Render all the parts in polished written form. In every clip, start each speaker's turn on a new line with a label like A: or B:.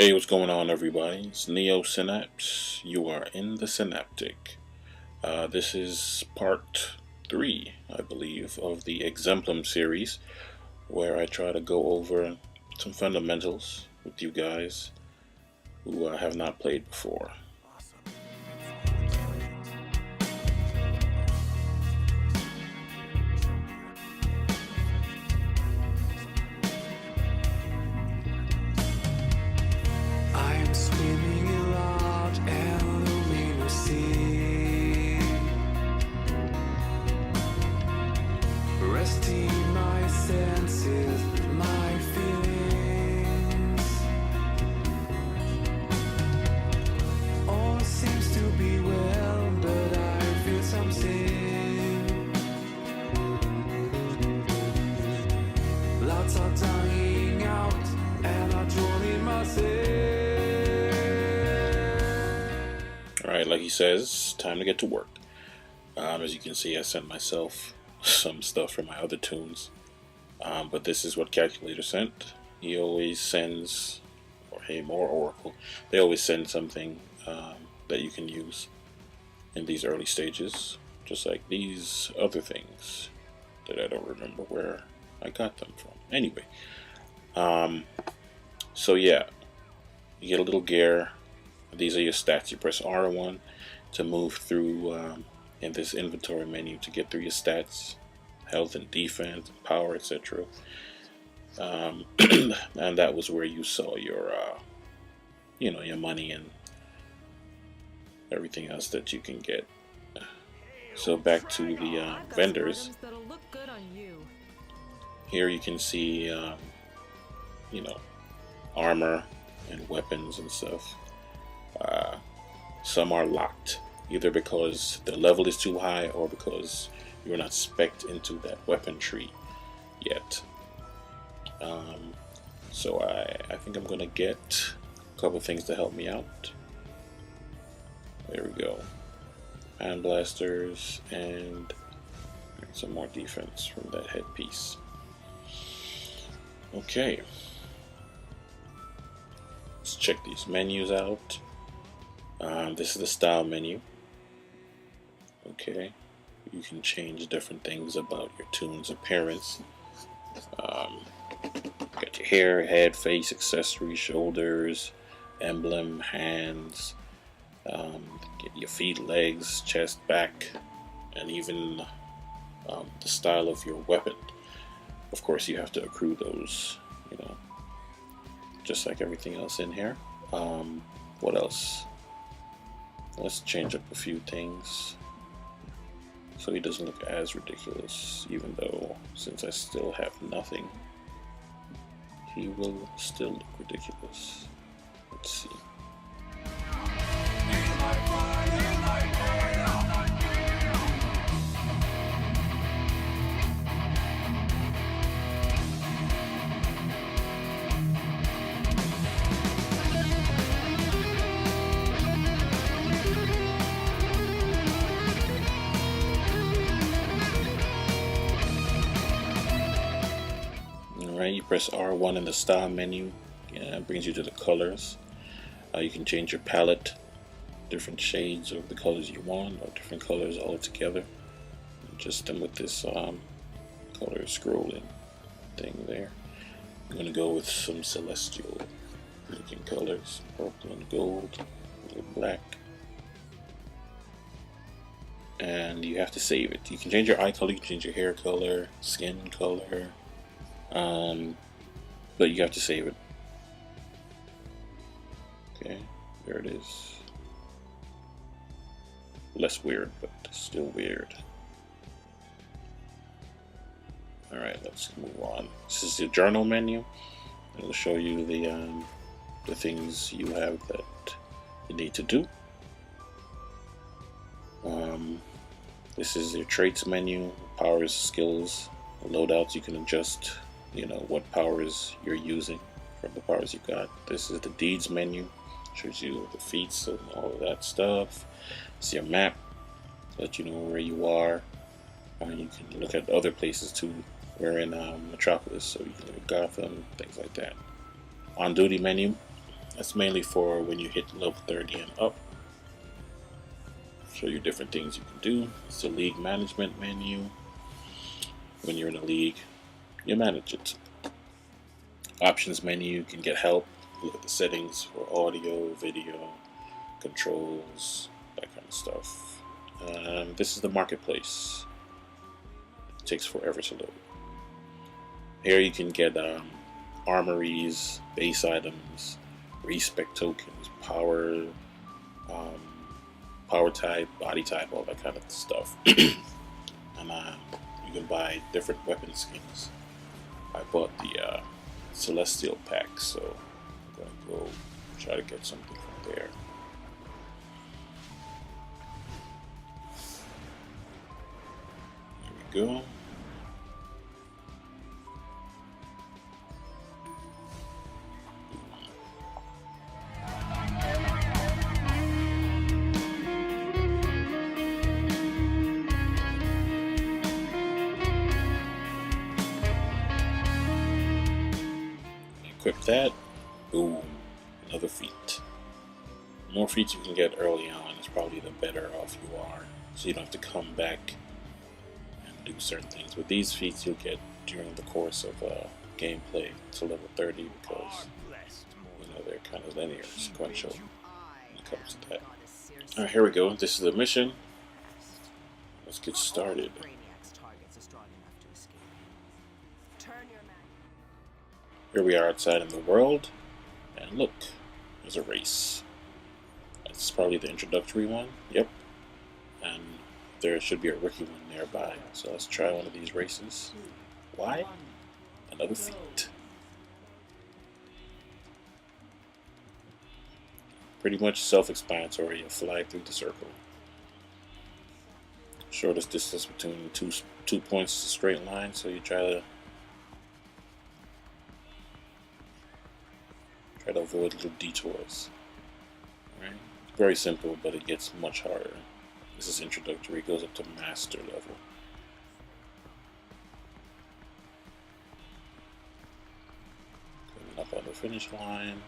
A: Hey, what's going on, everybody? It's Neo Synapse. You are in the Synaptic. This is part 3, I believe, of the Exemplum series, where I try to go over some fundamentals with you guys who have not played before.
B: Swimming in large and luminous sea, resting my senses, my feelings. All seems to be well, but I feel something. Lots are dying out, and I drawn in myself.
A: Alright, like he says, time to get to work. As you can see, I sent myself some stuff from my other tunes, but this is what Calculator sent. He always sends, or him or Oracle, they always send something that you can use in these early stages, just like these other things that I don't remember where I got them from. Anyway, so yeah, you get a little gear. These are your stats. You press R1 to move through in this inventory menu to get through your stats, health and defense, and power, etc. And that was where you saw your, your money and everything else that you can get. So back to the vendors. Here you can see, armor and weapons and stuff. Some are locked, either because the level is too high or because you're not spec'd into that weapon tree yet. So I think I'm gonna get a couple things to help me out. There we go. Hand blasters and some more defense from that headpiece. Okay. Let's check these menus out. This is the style menu. Okay, you can change different things about your tune's appearance. Got your hair, head, face, accessories, shoulders, emblem, hands, get your feet, legs, chest, back, and even the style of your weapon. Of course, you have to accrue those, just like everything else in here. What else? Let's change up a few things so he doesn't look as ridiculous, even though since I still have nothing, he will still look ridiculous. Let's see. Alright, you press R1 in the style menu, and it brings you to the colors. You can change your palette, different shades of the colors you want, or different colors all together. Just them with this color scrolling thing there. I'm going to go with some celestial looking colors, purple and gold, a little black. And you have to save it. You can change your eye color, you can change your hair color, skin color. But you have to save it. Okay, there it is. Less weird, but still weird. Alright, let's move on. This is the journal menu. It'll show you the things you have that you need to do. This is your traits menu, powers, skills, loadouts. You can adjust what powers you're using from the powers you got. This is the deeds menu, shows you the feats and all of that stuff. It's your map, let you know where you are. You can look at other places too. We're in Metropolis, so you can look at Gotham, things like that. On duty menu, That's mainly for when you hit level 30 and up. Show you different things you can do. It's the league management menu. When you're in a league, you manage it. Options menu, you can get help. Look at the settings for audio, video, controls, that kind of stuff. This is the marketplace. It takes forever to load. Here you can get armories, base items, respec tokens, power, power type, body type, all that kind of stuff. And you can buy different weapon skins. I bought the Celestial pack, so I'm gonna go try to get something from there. Here we go. Equip that. Boom. Another feat. The more feats you can get early on is probably the better off you are. So you don't have to come back and do certain things. With these feats you'll get during the course of gameplay to level 30 because they're kind of linear, sequential when it comes to that. Alright, here we go. This is the mission. Let's get started. Here we are outside in the world, and look, there's a race. That's probably the introductory one, yep. And there should be a rookie one nearby, so let's try one of these races. Why? Another feat. Pretty much self-explanatory, you fly through the circle. Shortest distance between two points is a straight line, so you try to avoid little detours. Right? Very simple, but it gets much harder. This is introductory, it goes up to master level. Coming up on the finish line.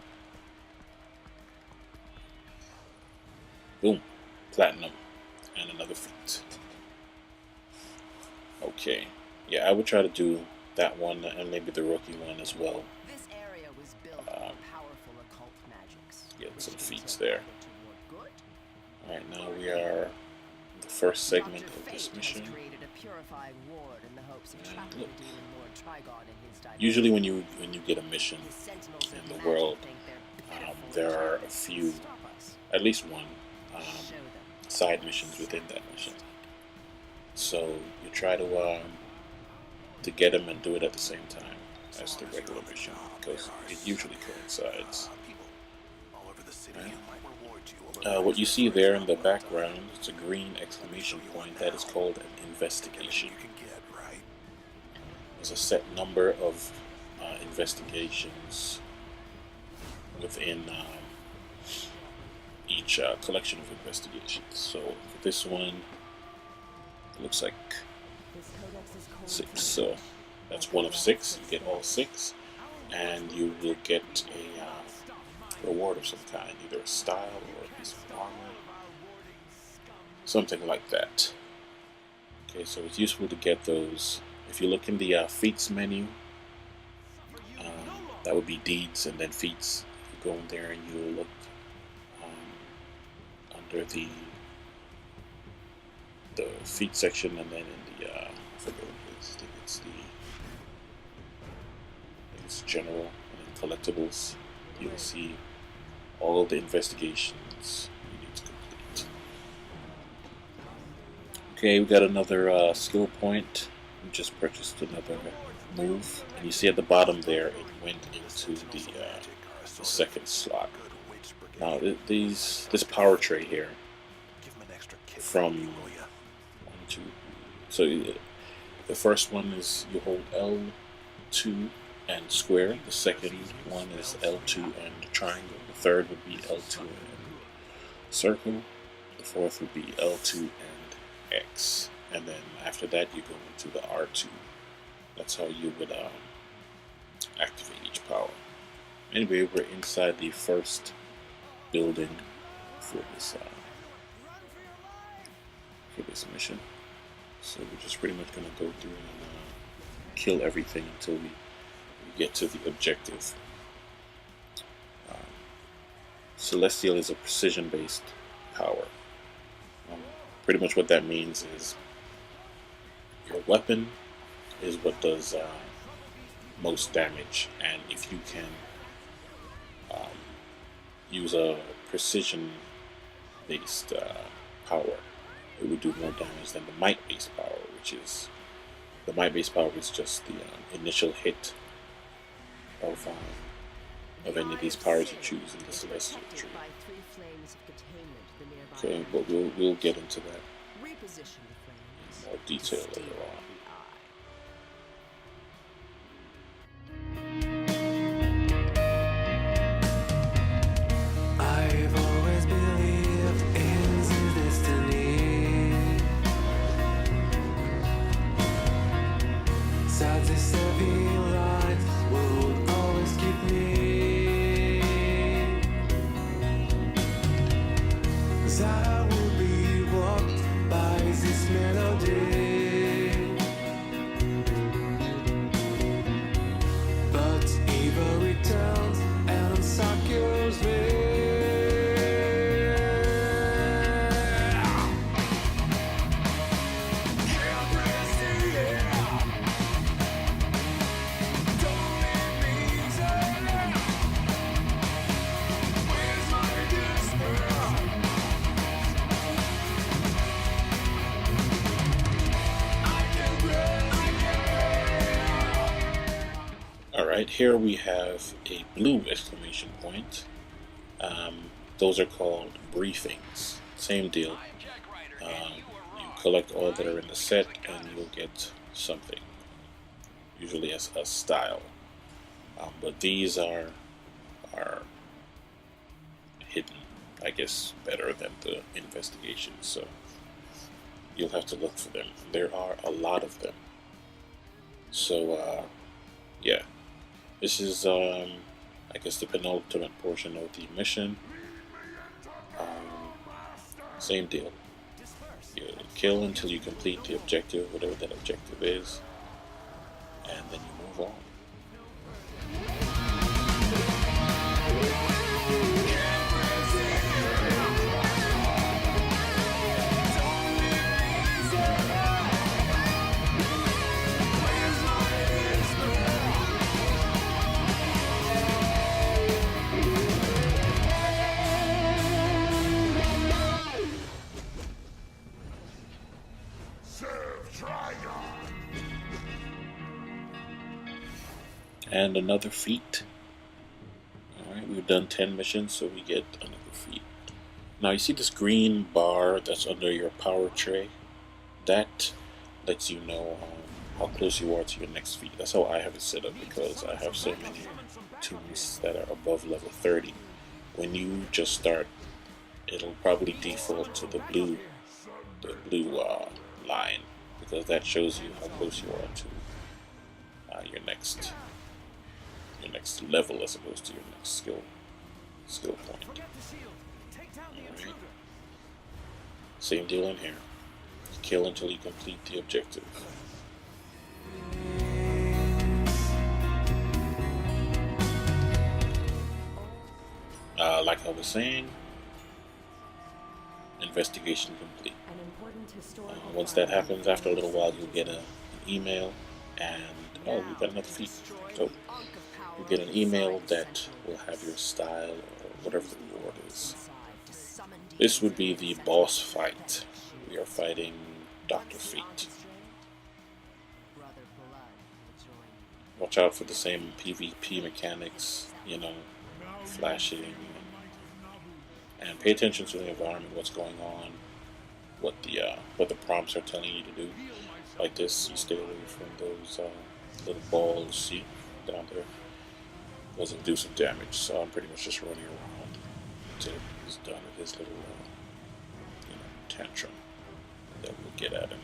A: Boom. Platinum. And another feat. Okay. Yeah, I would try to do that one and maybe the rookie one as well. Get some feats there. Alright, now we are in the first segment of this mission. And look, usually when you get a mission in the world, there are a few, at least one, side missions within that mission. So you try to get them and do it at the same time as the regular mission because it usually coincides. Right. What you see there in the background is a green exclamation point that is called an investigation. There's a set number of investigations within each collection of investigations. So for this one, it looks like 6. So that's one of 6. You get all 6, and you will get a reward of some kind, either a style or a piece of armor, something like that. Okay, so it's useful to get those. If you look in the feats menu, that would be deeds and then feats. You go in there and you look under the feat section, and then in the I forget what it is. I think it's general and then collectibles. You'll see all the investigations you need to complete. Okay, we got another skill point. We just purchased another move, and you see at the bottom there it went into the second slot. Now this power tray here from 1, 2. So the first one is you hold L2 and square. The second one is L2 and triangle. The third would be L2 and circle. The fourth would be L2 and X. And then after that you go into the R2. That's how you would activate each power. Anyway, we're inside the first building for this mission. So we're just pretty much gonna go through and kill everything until we get to the objective. Celestial is a precision-based power. Pretty much what that means is your weapon is what does most damage, and if you can use a precision-based power, it would do more damage than the might-based power, which is the might-based power is just the initial hit of any of these powers you choose in the celestial tree. Okay, but we'll get into that in more detail later on.
B: I've always believed in the destiny. Sad this heavy light will always keep me. That I will be walked by this melody. But evil returns and succors me.
A: Alright, here we have a blue exclamation point. Those are called briefings. Same deal. You collect all that are in the set and you'll get something. Usually as a style. But these are hidden, I guess, better than the investigations. So you'll have to look for them. There are a lot of them. So, yeah. This is, I guess, the penultimate portion of the mission. Same deal. You kill until you complete the objective, whatever that objective is, and then you move on. And another feat. Alright, we've done 10 missions, so we get another feat. Now you see this green bar that's under your power tray? That lets you know how close you are to your next feat. That's how I have it set up, because I have so many tunes that are above level 30. When you just start, it'll probably default to the blue line, because that shows you how close you are to your next level as opposed to your next skill point. Alright. Same deal in here. Kill until you complete the objective. Like I was saying, investigation complete. Once that happens, after a little while, you'll get an email, and you've got another feat. So you get an email that will have your style or whatever the reward is. This would be the boss fight. We are fighting Dr. Fate. Watch out for the same PvP mechanics, flashing, and pay attention to the environment, what's going on, what the prompts are telling you to do. Like this, you stay away from those little balls, see, down there. Doesn't do some damage, so I'm pretty much just running around until he's done with his little, tantrum that we'll get at him.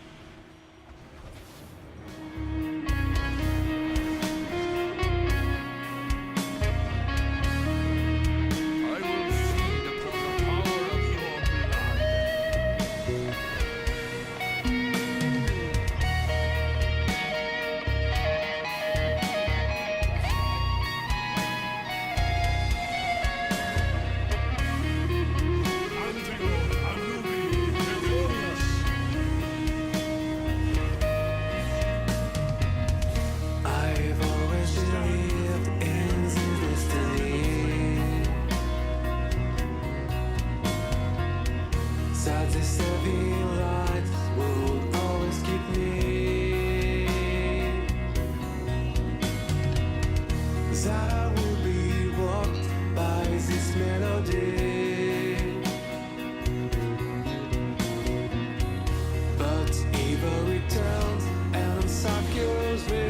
B: that I will be walked by this melody. But evil returns and succors me.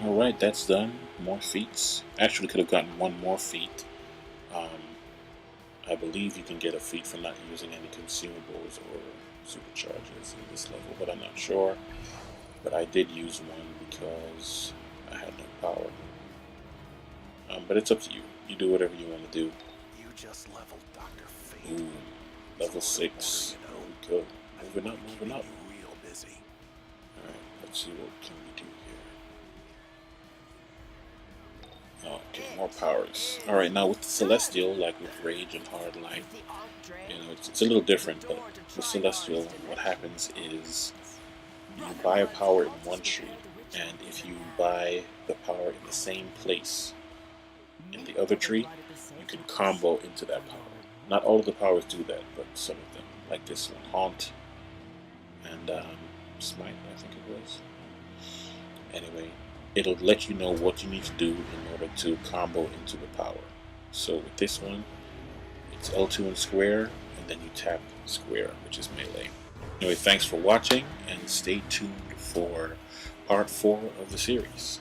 A: Alright, that's done. More feats. Actually could have gotten one more feat. I believe you can get a feat for not using any consumables or supercharges in this level, but I'm not sure. But I did use one because I had no power. But it's up to you. You do whatever you want to do.
C: You just leveled Dr. Fate.
A: Ooh, level 6. There we go. Moving up, moving up.
C: Real busy.
A: Alright, let's see what can we do here. Okay, more powers. Alright, now with the Celestial, like with Rage and Hard Light, you know, it's a little different, but with Celestial, what happens is you buy a power in one tree, and if you buy the power in the same place in the other tree, you can combo into that power. Not all of the powers do that, but some of them, like this one, Haunt, and Smite, I think it was. Anyway, it'll let you know what you need to do in order to combo into the power. So with this one, it's L2 and square, and then you tap square, which is melee. Anyway, thanks for watching, and stay tuned for part 4 of the series.